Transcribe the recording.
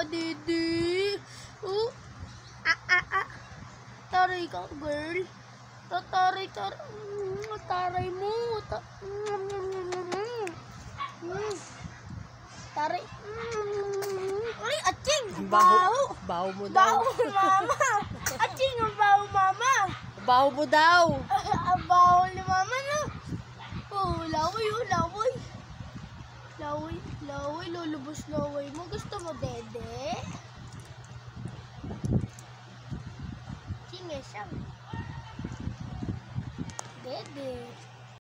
dede. Oh. Taray ka, girl. Taray mo. Taray. Ay, aching. Baho. Baho mo daw. Baho, mama. Aching, ang baho, mama. Baho mo daw. Ang baho ni mama, no? Oh, laway. Laway, lulubos laway mo. Gusto mo, dede? Singesang. Dede.